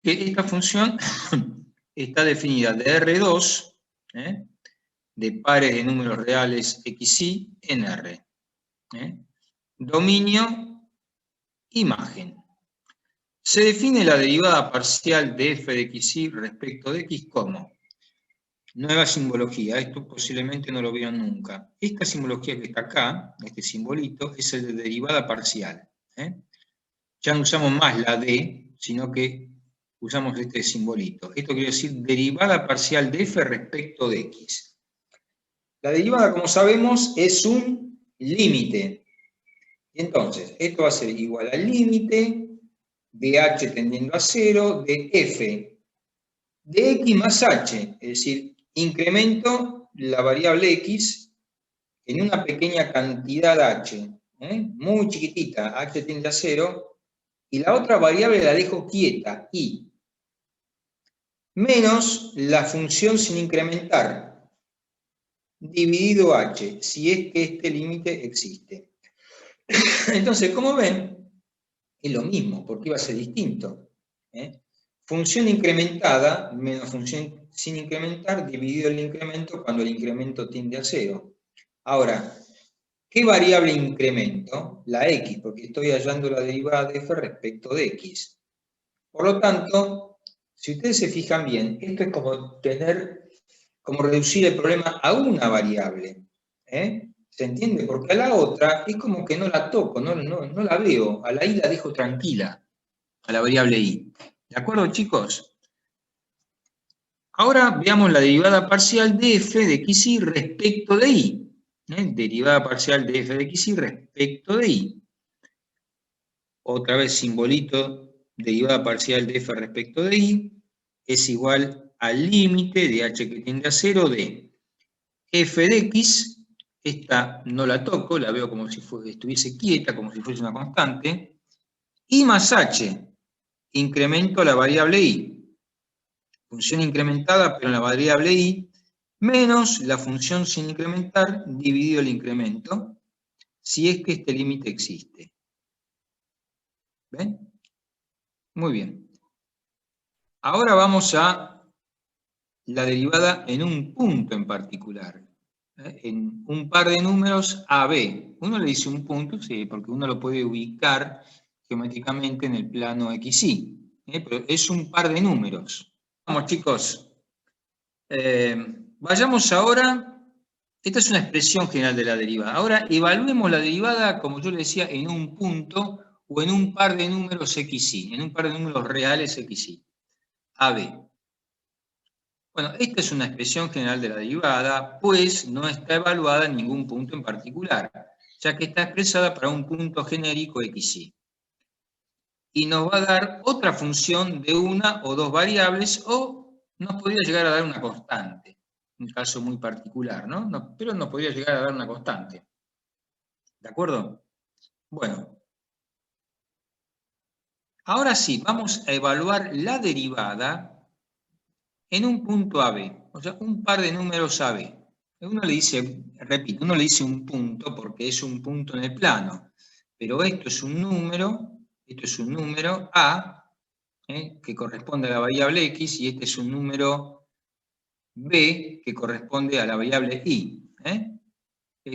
que esta función está definida de R2, de pares de números reales XY en R. Dominio, imagen. Se define la derivada parcial de f de XY respecto de X como nueva simbología. Esto posiblemente no lo vieron nunca. Esta simbología que está acá, este simbolito, es el de derivada parcial. Ya no usamos más la D, sino que usamos este simbolito. Esto quiere decir derivada parcial de f respecto de X. La derivada, como sabemos, es un límite. Entonces, esto va a ser igual al límite de h tendiendo a 0 de f de x más h, es decir, incremento la variable x en una pequeña cantidad h, muy chiquitita, h tiende a 0, y la otra variable la dejo quieta, y, menos la función sin incrementar, dividido h, si es que este límite existe. Entonces, como ven, es lo mismo, porque iba a ser distinto. Función incrementada menos función sin incrementar dividido el incremento cuando el incremento tiende a 0. Ahora, ¿qué variable incremento? La x, porque estoy hallando la derivada de f respecto de x. Por lo tanto, si ustedes se fijan bien, esto es como reducir el problema a una variable. ¿Se entiende? Porque a la otra es como que no la toco, no la veo. A la y la dejo tranquila, a la variable y. ¿De acuerdo, chicos? Ahora veamos la derivada parcial de f de xy respecto de y. Derivada parcial de f de xy respecto de y. Otra vez simbolito, derivada parcial de f respecto de y es igual al límite de h que tiende a 0 de f de x, esta no la toco, la veo como si estuviese quieta, como si fuese una constante, y más h, incremento la variable y, función incrementada pero en la variable y, menos la función sin incrementar dividido el incremento, si es que este límite existe. ¿Ven? Muy bien. Ahora vamos a la derivada en un punto en particular, en un par de números AB. Uno le dice un punto, sí, porque uno lo puede ubicar geométricamente en el plano XY, pero es un par de números. Vamos, chicos. Vayamos ahora, esta es una expresión general de la derivada. Ahora evaluemos la derivada, como yo le decía, en un punto o en un par de números XY, en un par de números reales XY. AB. Bueno, esta es una expresión general de la derivada, pues no está evaluada en ningún punto en particular, ya que está expresada para un punto genérico XY. Y nos va a dar otra función de una o dos variables, o nos podría llegar a dar una constante, un caso muy particular, ¿no? Pero nos podría llegar a dar una constante. ¿De acuerdo? Bueno. Ahora sí, vamos a evaluar la derivada en un punto AB, o sea, un par de números AB. Uno le dice, repito, uno le dice un punto porque es un punto en el plano, pero esto es un número A, que corresponde a la variable X, y este es un número B, que corresponde a la variable Y.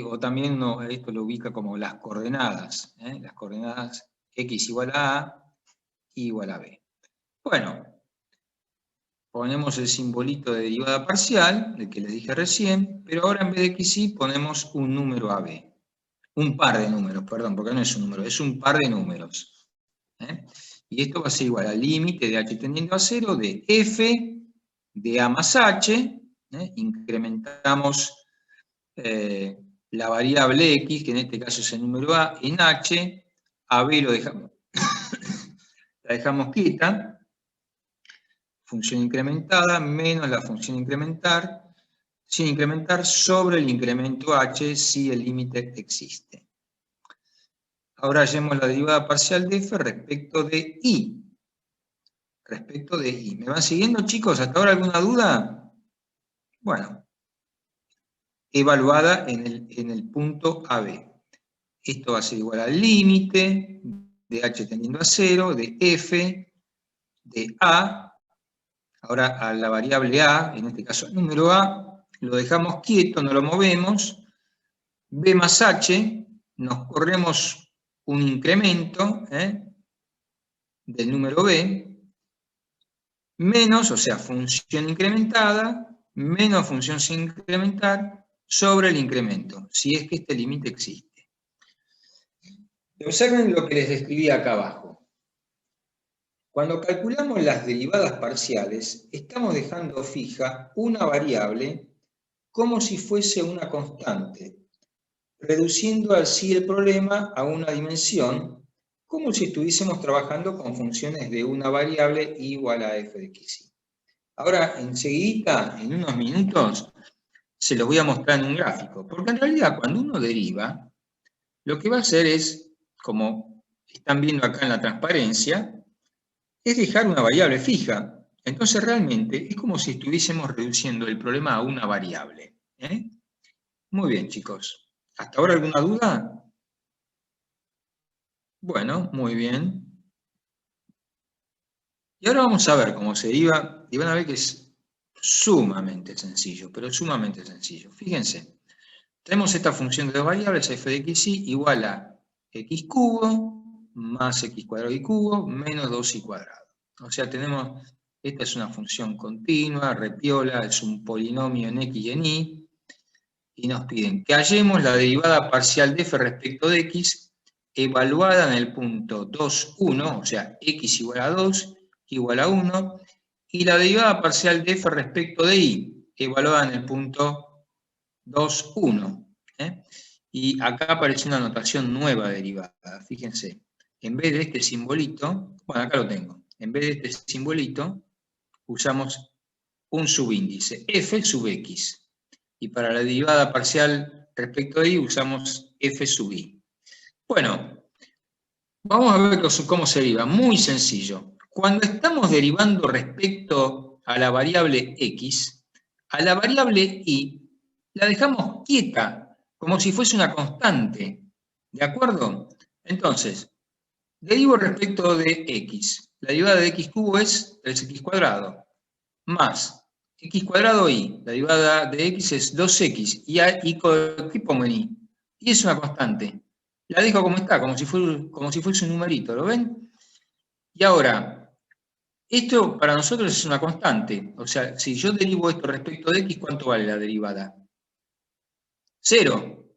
O también esto lo ubica como las coordenadas X igual a Y igual a B. Bueno, ponemos el simbolito de derivada parcial, el que les dije recién, pero ahora en vez de XY ponemos un número AB. Un par de números, perdón, porque no es un número, es un par de números. Y esto va a ser igual al límite de h tendiendo a 0 de f de a más h, incrementamos la variable x, que en este caso es el número a, en h, a b lo dejamos, la dejamos quieta, función incrementada menos la función incrementar, sin incrementar sobre el incremento h si el límite existe. Ahora hallemos la derivada parcial de f respecto de y. Respecto de y. ¿Me van siguiendo, chicos? ¿Hasta ahora alguna duda? Bueno, evaluada en el punto AB. Esto va a ser igual al límite de h tendiendo a 0 de f de A, ahora a la variable A, en este caso el número A, lo dejamos quieto, no lo movemos, B más H, nos corremos un incremento del número B, menos, o sea, función incrementada, menos función sin incrementar, sobre el incremento, si es que este límite existe. Observen lo que les describí acá abajo. Cuando calculamos las derivadas parciales, estamos dejando fija una variable como si fuese una constante, reduciendo así el problema a una dimensión, como si estuviésemos trabajando con funciones de una variable igual a f de x. Ahora, enseguida, en unos minutos, se los voy a mostrar en un gráfico, porque en realidad cuando uno deriva, lo que va a hacer es, como están viendo acá en la transparencia, es dejar una variable fija. Entonces realmente es como si estuviésemos reduciendo el problema a una variable. Muy bien, chicos. ¿Hasta ahora alguna duda? Bueno, muy bien. Y ahora vamos a ver cómo se deriva, y van a ver que es sumamente sencillo, pero sumamente sencillo. Fíjense, tenemos esta función de dos variables, f de x igual a x cubo más x cuadrado y cubo menos 2y cuadrado. O sea, esta es una función continua, repiola, es un polinomio en x y en y, y nos piden que hallemos la derivada parcial de f respecto de x evaluada en el punto 2, 1, o sea, x igual a 2, igual a 1, y la derivada parcial de f respecto de y, evaluada en el punto 2, 1. Y acá aparece una notación nueva derivada, fíjense. En vez de este simbolito, bueno, acá lo tengo, en vez de este simbolito, usamos un subíndice, f sub x. Y para la derivada parcial respecto de y usamos f sub i. Bueno, vamos a ver cómo se deriva. Muy sencillo. Cuando estamos derivando respecto a la variable x, a la variable y la dejamos quieta, como si fuese una constante. ¿De acuerdo? Entonces, derivo respecto de x. La derivada de x cubo es 3x cuadrado, más x cuadrado y, la derivada de x es 2x, y ¿qué pongo en y? Y es una constante. La dejo como está, como si fuese un numerito, ¿lo ven? Y ahora, esto para nosotros es una constante. O sea, si yo derivo esto respecto de x, ¿cuánto vale la derivada? 0.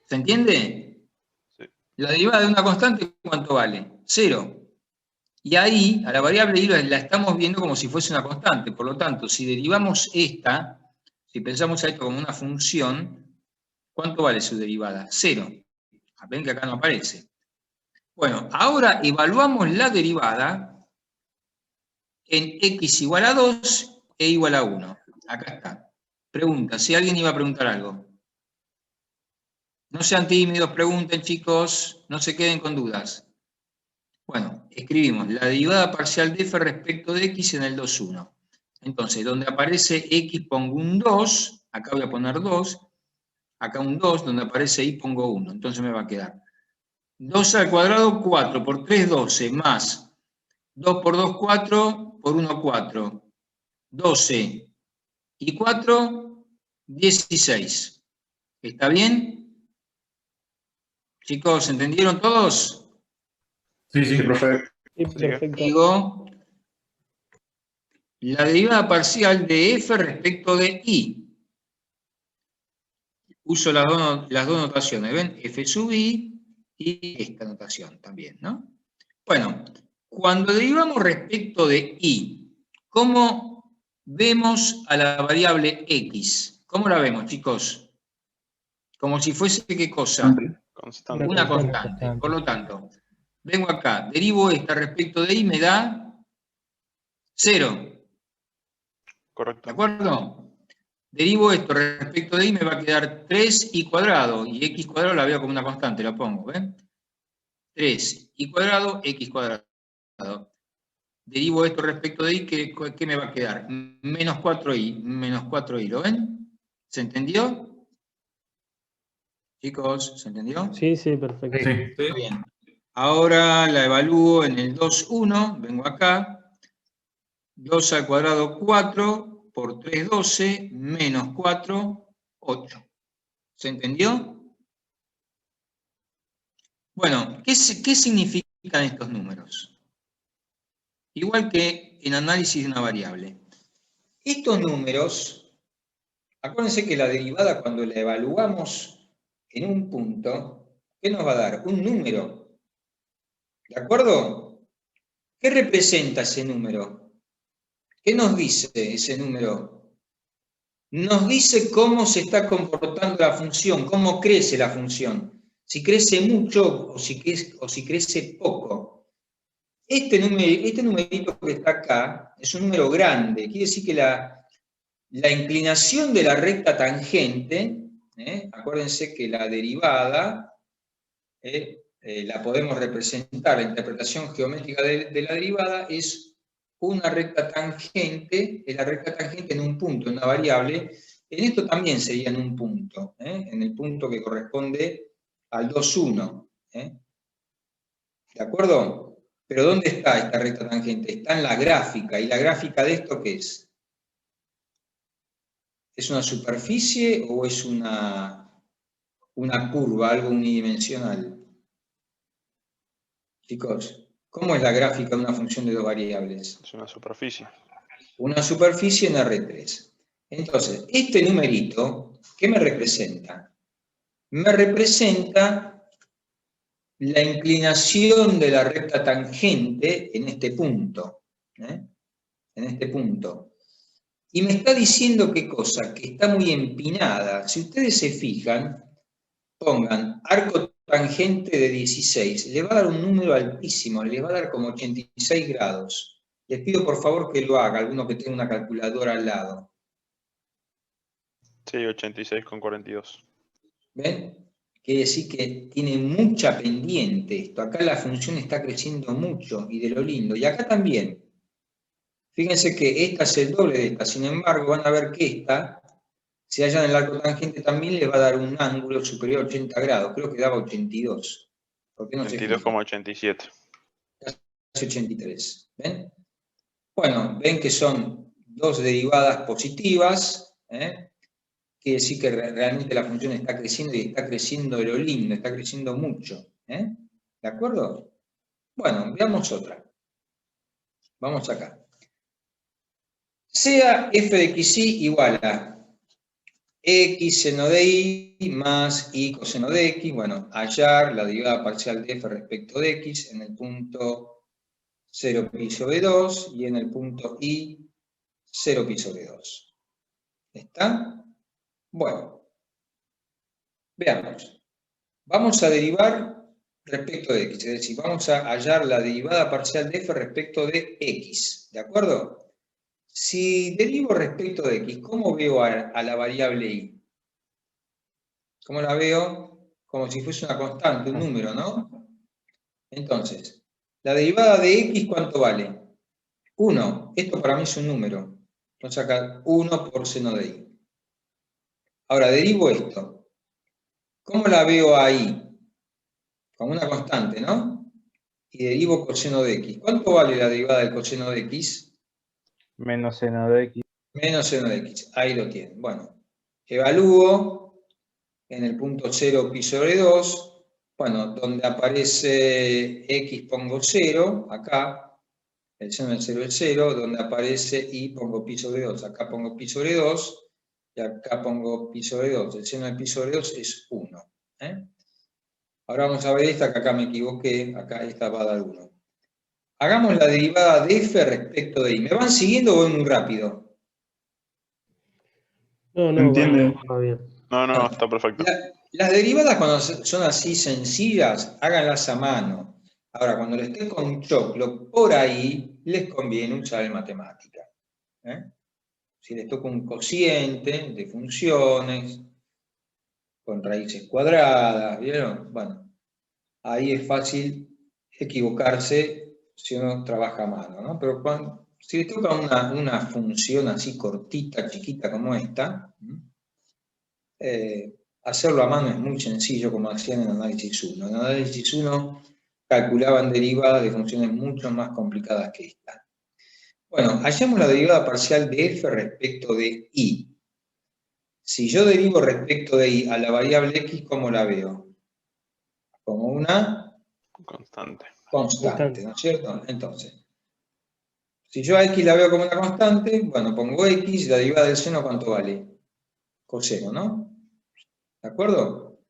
¿Se entiende? Sí. La derivada de una constante, ¿cuánto vale? 0. Y ahí, a la variable y la estamos viendo como si fuese una constante. Por lo tanto, si derivamos esta, si pensamos a esto como una función, ¿cuánto vale su derivada? 0. Ven que acá no aparece. Bueno, ahora evaluamos la derivada en x igual a 2 e igual a 1. Acá está. Pregunta, si alguien iba a preguntar algo. No sean tímidos, pregunten, chicos, no se queden con dudas. Bueno, escribimos la derivada parcial de f respecto de x en el 2, 1. Entonces, donde aparece x pongo un 2, acá voy a poner 2, acá un 2, donde aparece y pongo 1. Entonces me va a quedar 2 al cuadrado, 4, por 3, 12, más 2 por 2, 4, por 1, 4, 12, y 4, 16. ¿Está bien? Chicos, ¿entendieron todos? Sí, sí, profe. Sí, perfecto. Digo, la derivada parcial de f respecto de y. Uso las dos notaciones, ¿ven? F sub i y esta notación también, ¿no? Bueno, cuando derivamos respecto de y, ¿cómo vemos a la variable x? ¿Cómo la vemos, chicos? Como si fuese, ¿qué cosa? Constante. Una constante. Por lo tanto, vengo acá, derivo esta respecto de y, me da 0. Correcto. ¿De acuerdo? Derivo esto respecto de y, me va a quedar 3y cuadrado, y x cuadrado la veo como una constante, la pongo, ¿ven? 3y cuadrado, x cuadrado. Derivo esto respecto de y, ¿qué me va a quedar? Menos 4y, ¿lo ven? ¿Se entendió? Chicos, ¿se entendió? Sí, sí, perfecto. Sí. Muy bien. Ahora la evalúo en el 2, 1, vengo acá, 2 al cuadrado 4, por 3, 12, menos 4, 8. ¿Se entendió? Bueno, ¿qué significan estos números? Igual que en análisis de una variable. Estos números, acuérdense que la derivada cuando la evaluamos en un punto, ¿qué nos va a dar? Un número. ¿De acuerdo? ¿Qué representa ese número? ¿Qué nos dice ese número? Nos dice cómo se está comportando la función, cómo crece la función. Si crece mucho o si crece poco. Este numerito que está acá es un número grande. Quiere decir que la inclinación de la recta tangente, acuérdense que la derivada la podemos representar, la interpretación geométrica de la derivada es una recta tangente, es la recta tangente en un punto, en una variable. En esto también sería en un punto, en el punto que corresponde al 2, 1. ¿De acuerdo? Pero ¿dónde está esta recta tangente? Está en la gráfica. ¿Y la gráfica de esto qué es? ¿Es una superficie o es una curva, algo unidimensional? Chicos, ¿cómo es la gráfica de una función de dos variables? Es una superficie. Una superficie en R3. Entonces, este numerito, ¿qué me representa? Me representa la inclinación de la recta tangente en este punto. En este punto. Y me está diciendo qué cosa, que está muy empinada. Si ustedes se fijan, pongan arco tangente de 16, le va a dar un número altísimo, le va a dar como 86 grados. Les pido por favor que lo haga, alguno que tenga una calculadora al lado. Sí, 86,42. ¿Ven? Quiere decir que tiene mucha pendiente esto. Acá la función está creciendo mucho y de lo lindo. Y acá también. Fíjense que esta es el doble de esta. Sin embargo, van a ver que esta, si hallan el arco tangente, también le va a dar un ángulo superior a 80 grados. Creo que daba 82. ¿Por qué no se fijan? 22,87. Casi 83. ¿Ven? Bueno, ven que son dos derivadas positivas. Quiere decir que realmente la función está creciendo y está creciendo de lo lindo, está creciendo mucho. ¿De acuerdo? Bueno, veamos otra. Vamos acá. Sea f de xy igual a x seno de y más y coseno de x. Bueno, hallar la derivada parcial de f respecto de x en el punto 0 pi sobre 2 y en el punto y 0 pi sobre 2. ¿Está? Bueno, veamos. Vamos a derivar respecto de x, es decir, vamos a hallar la derivada parcial de f respecto de x, ¿de acuerdo? Si derivo respecto de x, ¿cómo veo a la variable y? ¿Cómo la veo? Como si fuese una constante, un número, ¿no? Entonces, la derivada de x, ¿cuánto vale? 1. Esto para mí es un número. Entonces acá 1 por seno de y. Ahora, derivo esto. ¿Cómo la veo ahí? Como una constante, ¿no? Y derivo coseno de x. ¿Cuánto vale la derivada del coseno de x? Menos seno de x. Menos seno de x. Ahí lo tienen. Bueno, evalúo en el punto 0 pi sobre 2. Bueno, donde aparece x pongo 0, acá. El seno del 0 es 0. Donde aparece y pongo pi sobre 2. Acá pongo pi sobre 2. Y acá pongo pi sobre 2. El seno del pi sobre 2 es 1. Ahora vamos a ver esta, que acá me equivoqué. Acá esta va a dar 1. Hagamos la derivada de f respecto de y. ¿Me van siguiendo o voy muy rápido? No, Entiende. va bien. No, está perfecto. Las derivadas cuando son así sencillas, háganlas a mano. Ahora, cuando les esté con un choclo, por ahí les conviene usar el matemática. Si les toca un cociente de funciones, con raíces cuadradas, ¿vieron? Bueno, ahí es fácil equivocarse si uno trabaja a mano, ¿no? Pero si les toca una función así cortita, chiquita como esta, hacerlo a mano es muy sencillo, como hacían en análisis 1. En análisis 1 calculaban derivadas de funciones mucho más complicadas que esta. Bueno, hallamos la derivada parcial de f respecto de y. Si yo derivo respecto de y a la variable x, ¿cómo la veo? Como una Constante. constante, ¿no es cierto? Entonces, si yo a x la veo como una constante, bueno, pongo x, la derivada del seno, ¿cuánto vale? Coseno, ¿no? ¿De acuerdo?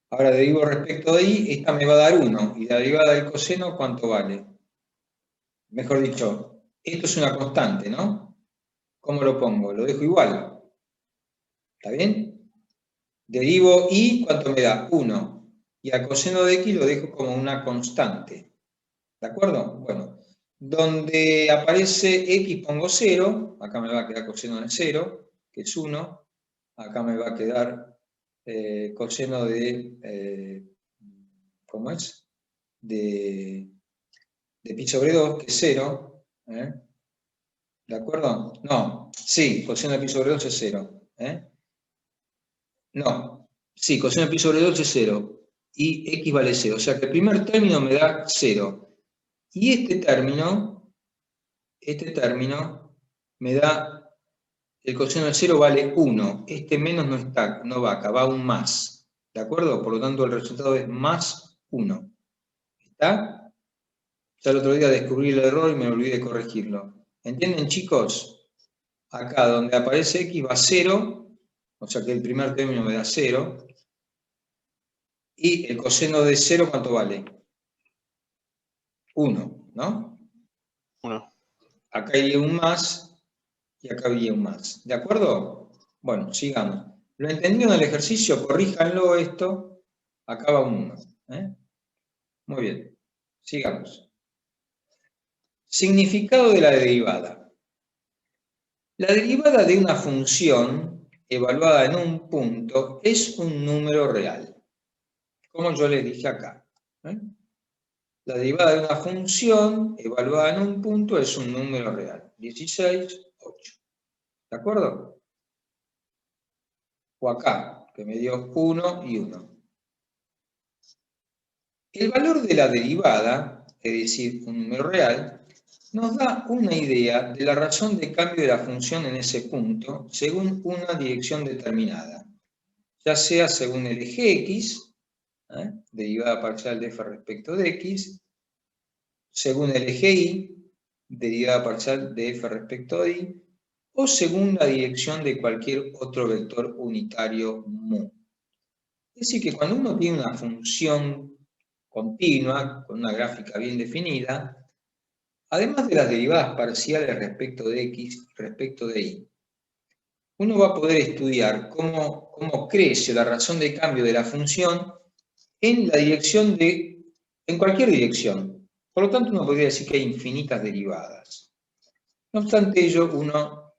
Ahora derivo respecto de y, esta me va a dar 1, y la derivada del coseno, ¿cuánto vale? Mejor dicho, esto es una constante, ¿no? ¿Cómo lo pongo? Lo dejo igual. ¿Está bien? Derivo y, ¿cuánto me da? 1. Y al coseno de x lo dejo como una constante. ¿De acuerdo? Bueno, donde aparece x pongo 0, acá me va a quedar coseno de 0, que es 1. Acá me va a quedar coseno de, ¿cómo es? De pi sobre 2, que es 0. ¿De acuerdo? No, sí, coseno de pi sobre 2 es 0. No, sí, coseno de pi sobre 2 es 0. Y x vale 0. O sea que el primer término me da 0. Y este término me da, el coseno de 0 vale 1. Este menos no está, no va acá, va un más. ¿De acuerdo? Por lo tanto, el resultado es más 1. ¿Está? Ya el otro día descubrí el error y me olvidé de corregirlo. ¿Entienden, chicos? Acá donde aparece x va 0, o sea que el primer término me da 0. Y el coseno de 0, ¿cuánto vale? 1, ¿no? 1. Acá hay un más y acá había un más. ¿De acuerdo? Bueno, sigamos. ¿Lo entendieron el ejercicio? Corríjanlo esto. Acá va un 1. Muy bien. Sigamos. Significado de la derivada. La derivada de una función evaluada en un punto es un número real, como yo les dije acá. La derivada de una función evaluada en un punto es un número real. 16, 8. ¿De acuerdo? O acá, que me dio 1 y 1. El valor de la derivada, es decir, un número real, nos da una idea de la razón de cambio de la función en ese punto según una dirección determinada, ya sea según el eje x, derivada parcial de f respecto de x, según el eje y, derivada parcial de f respecto de y, o según la dirección de cualquier otro vector unitario mu. Es decir, que cuando uno tiene una función continua, con una gráfica bien definida, además de las derivadas parciales respecto de x y respecto de y, uno va a poder estudiar cómo crece la razón de cambio de la función en la dirección en cualquier dirección. Por lo tanto, uno podría decir que hay infinitas derivadas. No obstante ello, uno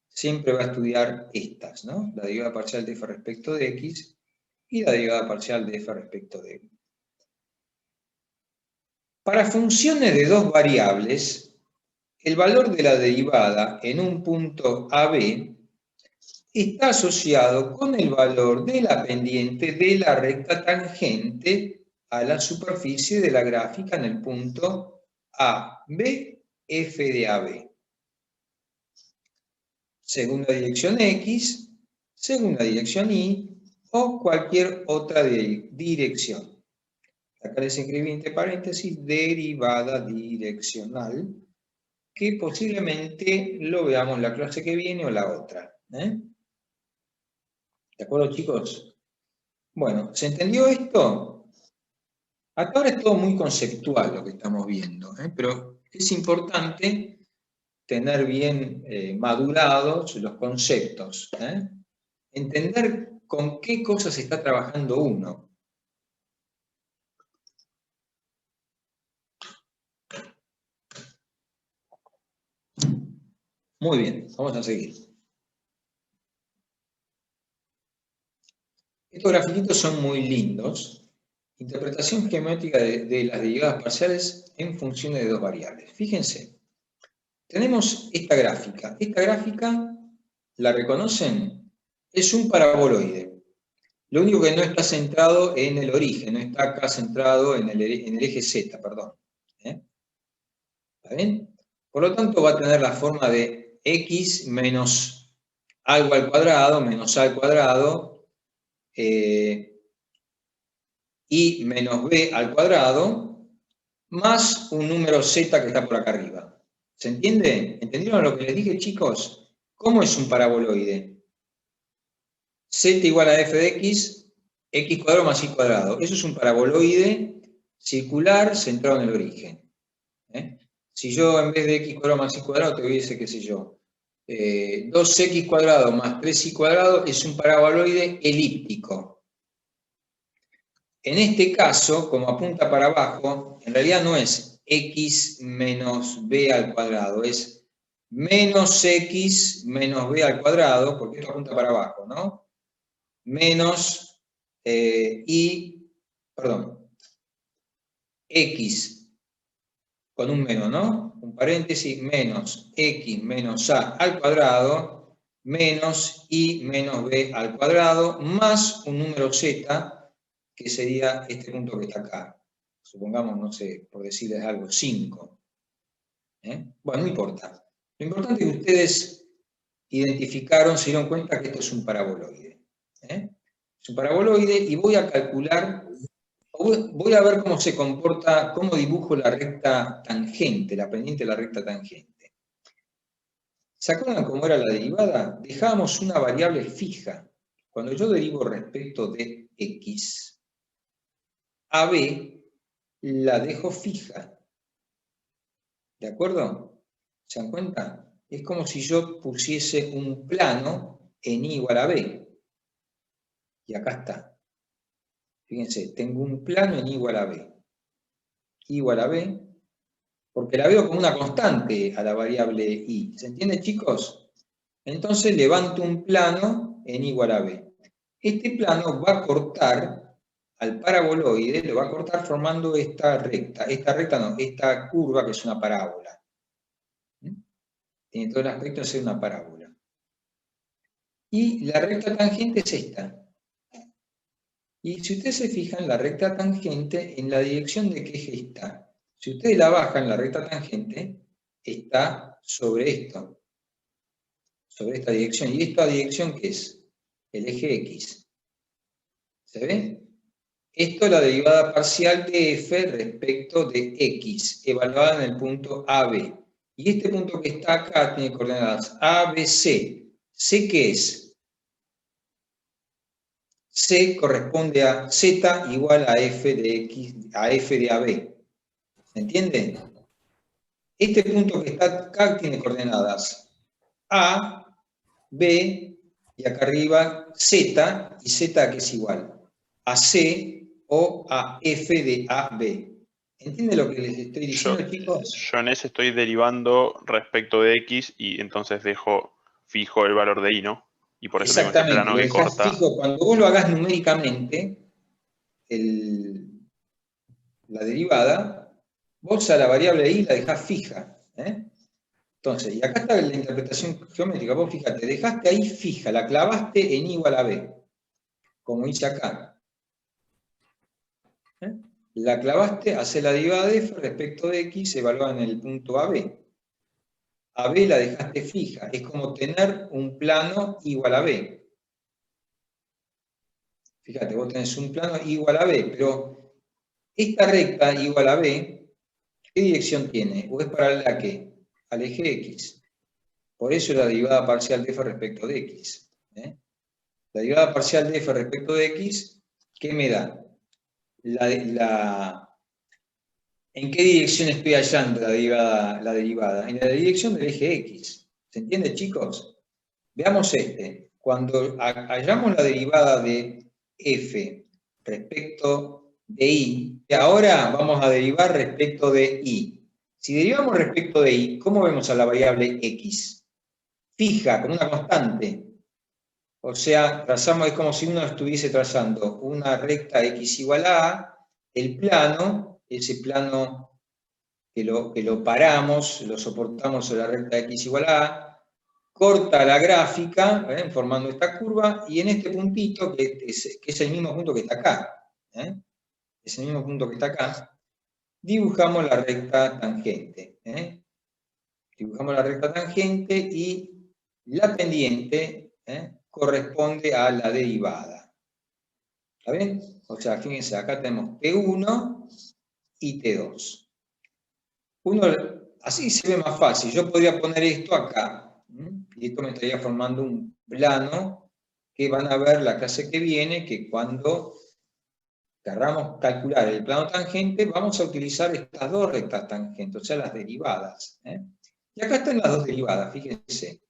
siempre va a estudiar estas, ¿no? La derivada parcial de f respecto de x y la derivada parcial de f respecto de y. Para funciones de dos variables, el valor de la derivada en un punto AB está asociado con el valor de la pendiente de la recta tangente a la superficie de la gráfica en el punto AB, f de AB. Según la dirección X, según la dirección Y o cualquier otra dirección. Acá les escribí entre paréntesis derivada direccional, que posiblemente lo veamos la clase que viene o la otra. ¿De acuerdo, chicos? Bueno, ¿se entendió esto? Hasta ahora es todo muy conceptual lo que estamos viendo, pero es importante tener bien madurados los conceptos, entender con qué cosas está trabajando uno. Muy bien, vamos a seguir. Estos grafiquitos son muy lindos. Interpretación geométrica de las derivadas parciales en funciones de dos variables. Fíjense, tenemos esta gráfica. Esta gráfica, ¿la reconocen? Es un paraboloide. Lo único que no está centrado en el origen, no está acá centrado en el eje Z, perdón. ¿Está bien? Por lo tanto, va a tener la forma de x menos algo al cuadrado, menos a al cuadrado, y menos b al cuadrado, más un número z que está por acá arriba. ¿Se entiende? ¿Entendieron lo que les dije, chicos? ¿Cómo es un paraboloide? Z igual a f de x, x cuadrado más y cuadrado. Eso es un paraboloide circular centrado en el origen. Si yo en vez de x cuadrado más y cuadrado te hubiese, qué sé yo, 2x cuadrado más 3y cuadrado es un paraboloide elíptico. En este caso, como apunta para abajo, en realidad no es x menos b al cuadrado, es menos x menos b al cuadrado, porque esto apunta para abajo, ¿no? Menos x con un menos, ¿no? Un paréntesis, menos x menos a al cuadrado, menos y menos b al cuadrado, más un número z, que sería este punto que está acá. Supongamos, no sé, por decirles algo, 5. Bueno, no importa. Lo importante es que ustedes identificaron, se dieron cuenta que esto es un paraboloide. Es un paraboloide y voy a calcular, voy a ver cómo se comporta, cómo dibujo la recta tangente, la pendiente de la recta tangente. ¿Se acuerdan cómo era la derivada? Dejábamos una variable fija. Cuando yo derivo respecto de x, AB la dejo fija. ¿De acuerdo? ¿Se dan cuenta? Es como si yo pusiese un plano en I igual a B. Y acá está. Fíjense, tengo un plano en I igual a B. I igual a B, porque la veo como una constante a la variable I. ¿Se entiende, chicos? Entonces levanto un plano en I igual a B. Este plano va a cortar al paraboloide, lo va a cortar formando esta recta. Esta recta no, esta curva que es una parábola. Tiene todo el aspecto de ser una parábola. Y la recta tangente es esta. Y si ustedes se fijan, la recta tangente, ¿en la dirección de qué eje está? Si ustedes la bajan, la recta tangente está sobre esto, sobre esta dirección. ¿Y esta dirección qué es? El eje X. ¿Se ve? Esto es la derivada parcial de f respecto de x, evaluada en el punto AB. Y este punto que está acá tiene coordenadas A, B, C. ¿C qué es? C corresponde a Z igual a f de x, a f de AB. ¿Se entiende? Este punto que está acá tiene coordenadas A, B, y acá arriba Z, y Z que es igual a C o a f de AB. ¿Entiende lo que les estoy diciendo, chicos? Yo en ese estoy derivando respecto de x y entonces dejo fijo el valor de y, ¿no? Y por eso tengo este Exactamente, plano lo que dejás corta. fijo. Cuando vos lo hagas numéricamente, la derivada, vos a la variable i la dejás fija. Entonces, y acá está la interpretación geométrica. Vos fíjate, dejaste ahí fija, la clavaste en i igual a b, como hice acá. La clavaste, hace la derivada de f respecto de x, evaluada en el punto AB. AB la dejaste fija, es como tener un plano igual a B. Fíjate, vos tenés un plano igual a B, pero esta recta igual a B, ¿qué dirección tiene? ¿O es paralela a qué? Al eje X. Por eso la derivada parcial de f respecto de X. La derivada parcial de f respecto de X, ¿qué me da? ¿En qué dirección estoy hallando la derivada? En la dirección del eje X. ¿Se entiende, chicos? Veamos este. Cuando hallamos la derivada de f respecto de y, ahora vamos a derivar respecto de y. Si derivamos respecto de y, ¿cómo vemos a la variable x? Fija, con una constante. O sea, trazamos, es como si uno estuviese trazando una recta x igual a, el plano, ese plano que lo paramos, lo soportamos sobre la recta x igual a, corta la gráfica, formando esta curva, y en este puntito, que es el mismo punto que está acá, es el mismo punto que está acá, dibujamos la recta tangente. Dibujamos la recta tangente y la pendiente corresponde a la derivada. ¿Está bien? O sea, fíjense, acá tenemos T1 y T2. Así se ve más fácil. Yo podría poner esto acá. Y esto me estaría formando un plano que van a ver la clase que viene, que cuando querramos calcular el plano tangente, vamos a utilizar estas dos rectas tangentes, o sea, las derivadas. Y acá están las dos derivadas, fíjense.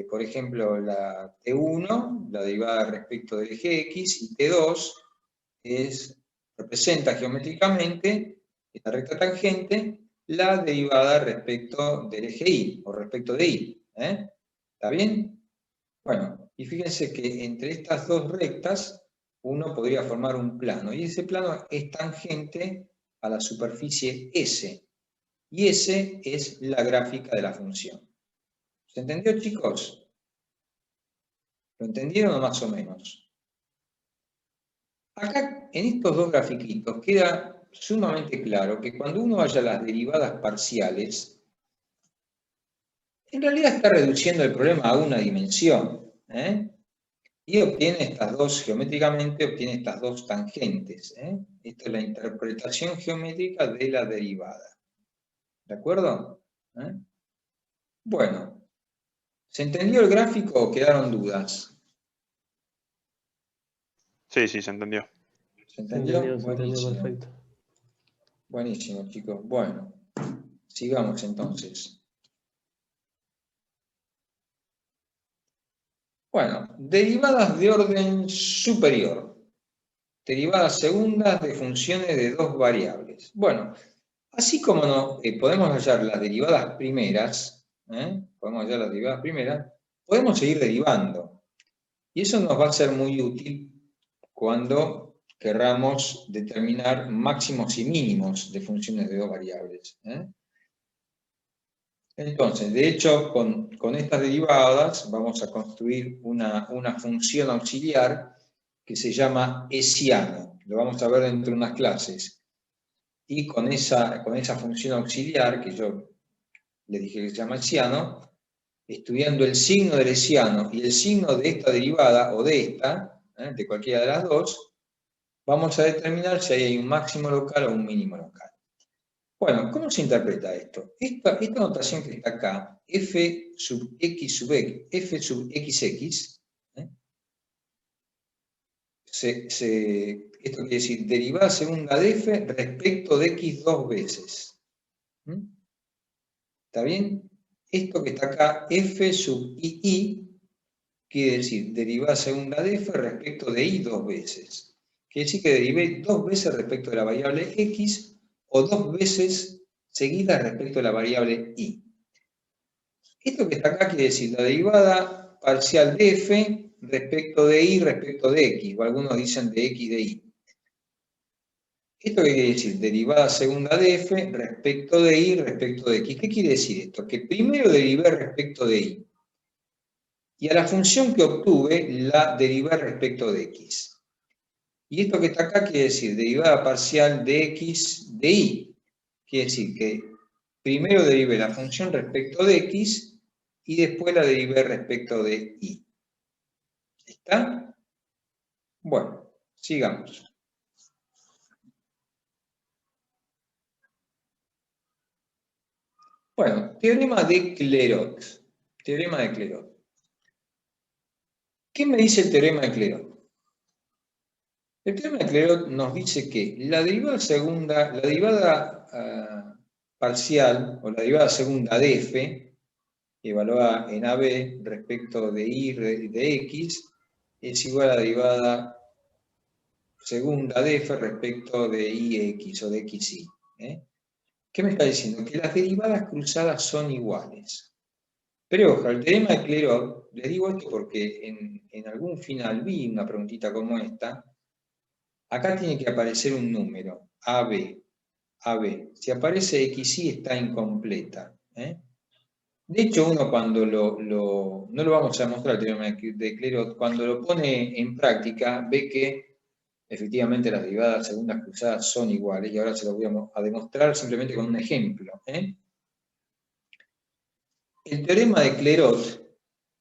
Por ejemplo, la T1, la derivada respecto del eje X, y T2 representa geométricamente esta recta tangente la derivada respecto del eje Y, o respecto de Y. ¿Está bien? Bueno, y fíjense que entre estas dos rectas uno podría formar un plano, y ese plano es tangente a la superficie S, y S es la gráfica de la función. ¿Se entendió, chicos? ¿Lo entendieron o más o menos? Acá, en estos dos grafiquitos, queda sumamente claro que cuando uno haya las derivadas parciales, en realidad está reduciendo el problema a una dimensión, y obtiene estas dos, geométricamente obtiene estas dos tangentes. Esta es la interpretación geométrica de la derivada. ¿De acuerdo? Bueno, ¿se entendió el gráfico o quedaron dudas? Sí, sí, se entendió. ¿Se entendió? Se entendió perfecto. Buenísimo, chicos. Bueno, sigamos entonces. Bueno, derivadas de orden superior. Derivadas segundas de funciones de dos variables. Bueno, así como no, podemos hallar las derivadas primeras, podemos seguir derivando. Y eso nos va a ser muy útil cuando querramos determinar máximos y mínimos de funciones de dos variables. Entonces, de hecho, con estas derivadas vamos a construir una función auxiliar que se llama hessiano. Lo vamos a ver dentro de unas clases. Y con esa función auxiliar, que yo le dije que se llama hessiano, estudiando el signo del hessiano y el signo de esta derivada, o de esta, de cualquiera de las dos, vamos a determinar si hay un máximo local o un mínimo local. Bueno, ¿cómo se interpreta esto? Esta notación que está acá, f sub x sub x, f sub xx, esto quiere decir derivada segunda de f respecto de x dos veces. ¿Está bien? Esto que está acá, f sub i, quiere decir derivada segunda de f respecto de y dos veces. Quiere decir que derivé dos veces respecto de la variable x, o dos veces seguidas respecto a la variable y. Esto que está acá quiere decir la derivada parcial de f respecto de y respecto de x, o algunos dicen de x de y. ¿Esto qué quiere decir? Derivada segunda de f respecto de y respecto de x. ¿Qué quiere decir esto? Que primero derivé respecto de y. Y a la función que obtuve la derivé respecto de x. Y esto que está acá quiere decir derivada parcial de x de y. Quiere decir que primero derivé la función respecto de x y después la derivé respecto de y. ¿Está? Bueno, sigamos. Bueno, teorema de Clairaut. Teorema de Clairaut. ¿Qué me dice el teorema de Clairaut? El teorema de Clairaut nos dice que la derivada segunda, la derivada parcial, o la derivada segunda de f, evaluada en AB respecto de y de x, es igual a la derivada segunda de f respecto de ix o de xy. ¿Qué me está diciendo? Que las derivadas cruzadas son iguales. Pero ojo, el teorema de Clairaut, les digo esto porque en algún final vi una preguntita como esta. Acá tiene que aparecer un número, AB. Si aparece xy está incompleta. De hecho, uno cuando no lo vamos a mostrar el teorema de Clairaut, cuando lo pone en práctica, ve que efectivamente las derivadas segundas cruzadas son iguales, y ahora se lo voy a demostrar simplemente con un ejemplo. El teorema de Clairaut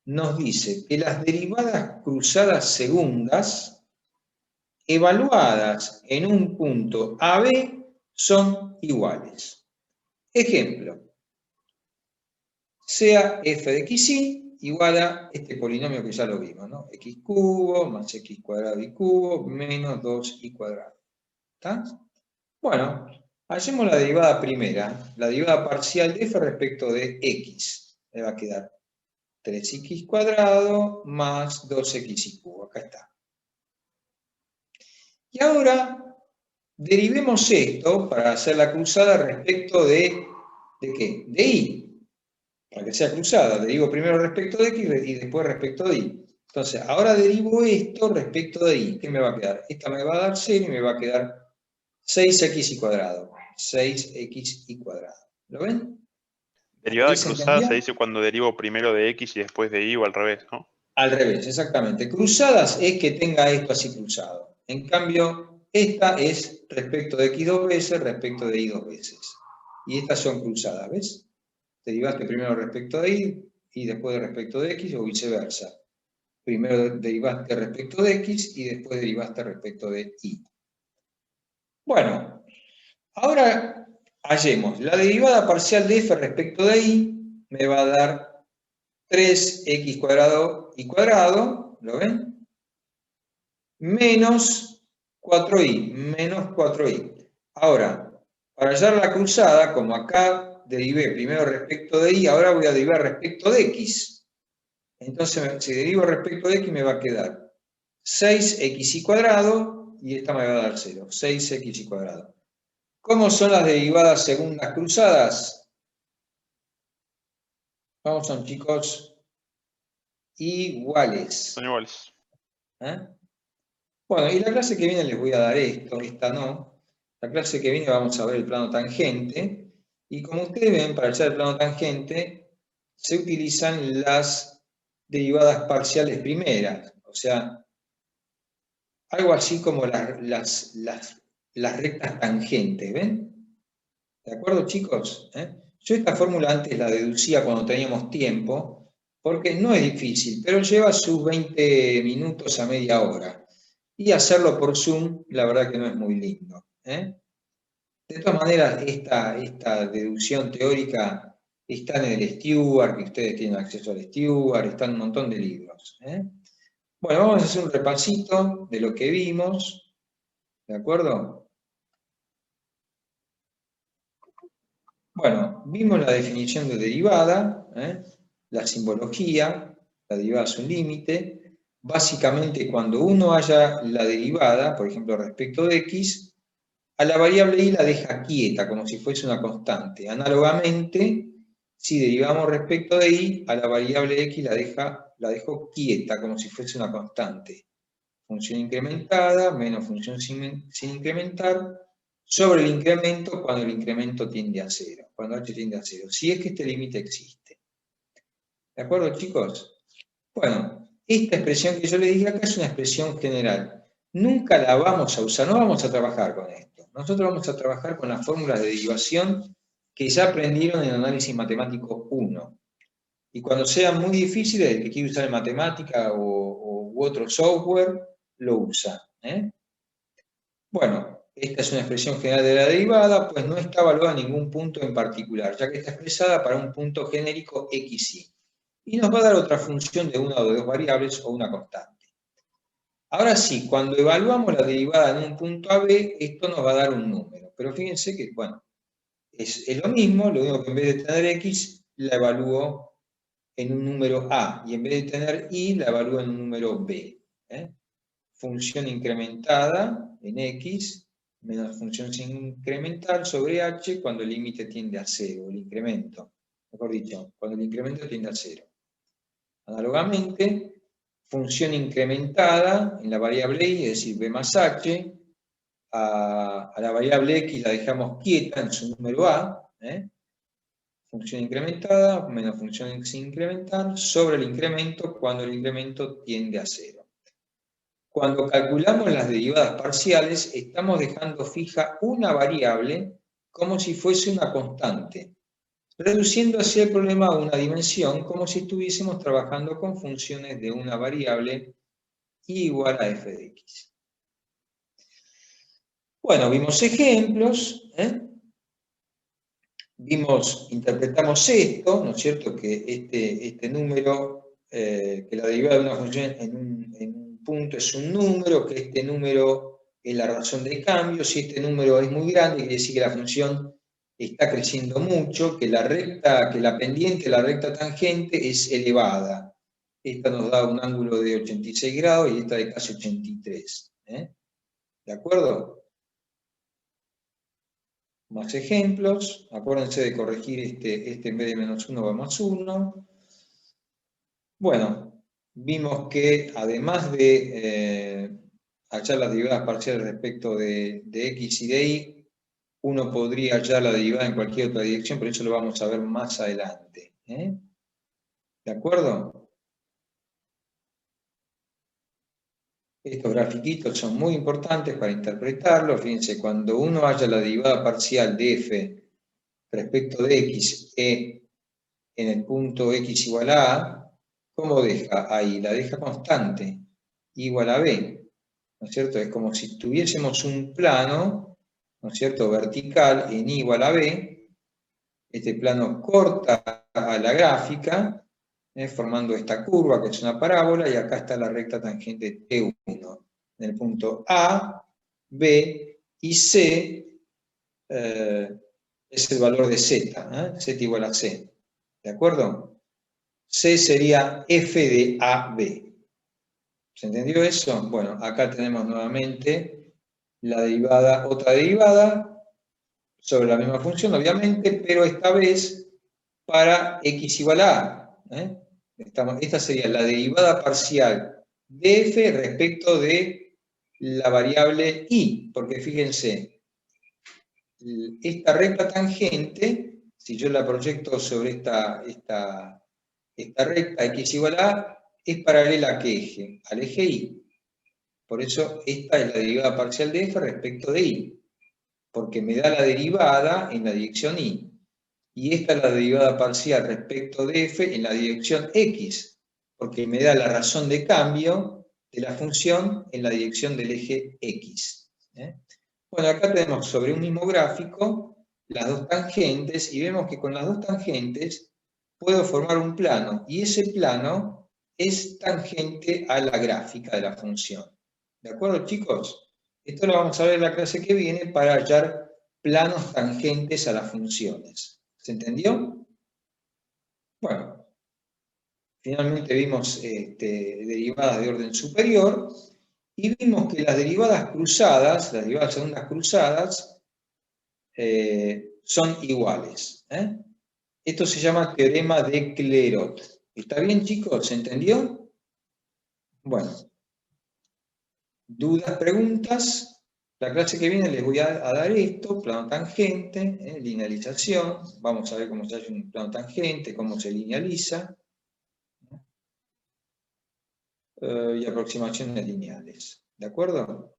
nos dice que las derivadas cruzadas segundas, evaluadas en un punto AB, son iguales. Ejemplo, sea f de xy igual a este polinomio que ya lo vimos, ¿no? X cubo más x cuadrado y cubo menos 2y cuadrado. ¿Está? Bueno, hacemos la derivada primera, la derivada parcial de f respecto de x. Me va a quedar 3x cuadrado más 2x cubo. Acá está. Y ahora derivemos esto para hacer la cruzada respecto ¿de qué? De y. Para que sea cruzada, derivo primero respecto de x y después respecto de y. Entonces, ahora derivo esto respecto de y. ¿Qué me va a quedar? Esta me va a dar 0 y me va a quedar 6x cuadrado. 6x cuadrado. ¿Lo ven? Derivada ¿Se cruzada entendió? se dice cuando derivo primero de x y después de y o al revés, ¿no? Al revés, exactamente. Cruzadas es que tenga esto así cruzado. En cambio, esta es respecto de x dos veces, respecto de y dos veces. Y estas son cruzadas, ¿ves? Derivaste primero respecto de y después de respecto de x o viceversa. Primero derivaste respecto de x y después derivaste respecto de y. Bueno, ahora hallemos. La derivada parcial de f respecto de y me va a dar 3x cuadrado y cuadrado, ¿lo ven? Menos 4y, menos 4y. Ahora, para hallar la cruzada, como acá derivé primero respecto de y, ahora voy a derivar respecto de x. Entonces, si derivo respecto de x, me va a quedar 6x cuadrado, y esta me va a dar 0, 6x cuadrado. ¿Cómo son las derivadas segundas cruzadas? ¿Cómo son, chicos? Iguales. Son iguales. Bueno, y la clase que viene les voy a dar esto, esta no. La clase que viene vamos a ver el plano tangente, y como ustedes ven, para hallar el plano tangente, se utilizan las derivadas parciales primeras, o sea, algo así como las rectas tangentes, ¿ven? ¿De acuerdo, chicos? Yo esta fórmula antes la deducía cuando teníamos tiempo, porque no es difícil, pero lleva sus 20 minutos a media hora. Y hacerlo por Zoom, la verdad que no es muy lindo. De todas maneras, esta deducción teórica está en el Stewart, que ustedes tienen acceso al Stewart, está en un montón de libros. Bueno, vamos a hacer un repasito de lo que vimos, ¿de acuerdo? Bueno, vimos la definición de derivada, la simbología, la derivada es un límite. Básicamente, cuando uno halla la derivada, por ejemplo, respecto de x, a la variable y la deja quieta, como si fuese una constante. Análogamente, si derivamos respecto de y, a la variable x la dejo quieta, como si fuese una constante. Función incrementada menos función sin incrementar, sobre el incremento cuando el incremento tiende a 0, cuando h tiende a 0, si es que este límite existe. ¿De acuerdo, chicos? Bueno, esta expresión que yo les dije acá es una expresión general. Nunca la vamos a usar, no vamos a trabajar con esto. Nosotros vamos a trabajar con las fórmulas de derivación que ya aprendieron en análisis matemático 1. Y cuando sean muy difíciles, el que quiere usar en matemática u otro software, lo usa. Bueno, esta es una expresión general de la derivada, pues no está evaluada en ningún punto en particular, ya que está expresada para un punto genérico xy. Y nos va a dar otra función de una o de dos variables o una constante. Ahora sí, cuando evaluamos la derivada en un punto AB, esto nos va a dar un número. Pero fíjense que, bueno, es lo mismo, lo único que en vez de tener x, la evalúo en un número A, y en vez de tener y, la evalúo en un número B. Función incrementada en x, menos función sin incrementar sobre h cuando el límite tiende a 0, el incremento, mejor dicho, cuando el incremento tiende a 0. Análogamente, función incrementada en la variable y, es decir, b más h, a la variable x la dejamos quieta en su número a, función incrementada menos función sin incrementar sobre el incremento cuando el incremento tiende a 0. Cuando calculamos las derivadas parciales, estamos dejando fija una variable como si fuese una constante, reduciendo así el problema a una dimensión como si estuviésemos trabajando con funciones de una variable igual a f de x. Bueno, vimos ejemplos, interpretamos esto, ¿no es cierto? Que este número, que la derivada de una función en un punto es un número, que este número es la razón de cambio, si este número es muy grande, quiere decir que la función está creciendo mucho, que la pendiente de la recta tangente es elevada. Esta nos da un ángulo de 86 grados y esta de casi 83. ¿De acuerdo? Más ejemplos. Acuérdense de corregir este en vez de -1 va +1. Bueno, vimos que además de hallar las derivadas parciales respecto de x y de y, uno podría hallar la derivada en cualquier otra dirección, pero eso lo vamos a ver más adelante. ¿De acuerdo? Estos grafiquitos son muy importantes para interpretarlo. Fíjense, cuando uno halla la derivada parcial de f respecto de x en el punto x igual a a, ¿cómo deja ahí? La deja constante, igual a b, ¿no es cierto? Es como si tuviésemos un plano, ¿no es cierto?, vertical en igual a b. Este plano corta a la gráfica, formando esta curva que es una parábola, y acá está la recta tangente T1. En el punto A, B y C es el valor de Z, Z igual a C. ¿De acuerdo? C sería F de AB. ¿Se entendió eso? Bueno, acá tenemos nuevamente la derivada, otra derivada, sobre la misma función, obviamente, pero esta vez para x igual a a. Esta sería la derivada parcial de f respecto de la variable y, porque fíjense, esta recta tangente, si yo la proyecto sobre esta recta x igual a a, es paralela a qué eje? Al eje y. Por eso esta es la derivada parcial de f respecto de y, porque me da la derivada en la dirección y. Y esta es la derivada parcial respecto de f en la dirección x, porque me da la razón de cambio de la función en la dirección del eje x. Bueno, acá tenemos sobre un mismo gráfico las dos tangentes, y vemos que con las dos tangentes puedo formar un plano, y ese plano es tangente a la gráfica de la función. ¿De acuerdo, chicos? Esto lo vamos a ver en la clase que viene para hallar planos tangentes a las funciones. ¿Se entendió? Bueno, finalmente vimos derivadas de orden superior y vimos que las derivadas cruzadas, las derivadas segundas cruzadas, son iguales. Esto se llama teorema de Clairaut. ¿Está bien, chicos? ¿Se entendió? Bueno, ¿dudas, preguntas? La clase que viene les voy a dar esto, plano tangente, linealización. Vamos a ver cómo se hace un plano tangente, cómo se linealiza. Y aproximaciones lineales. ¿De acuerdo?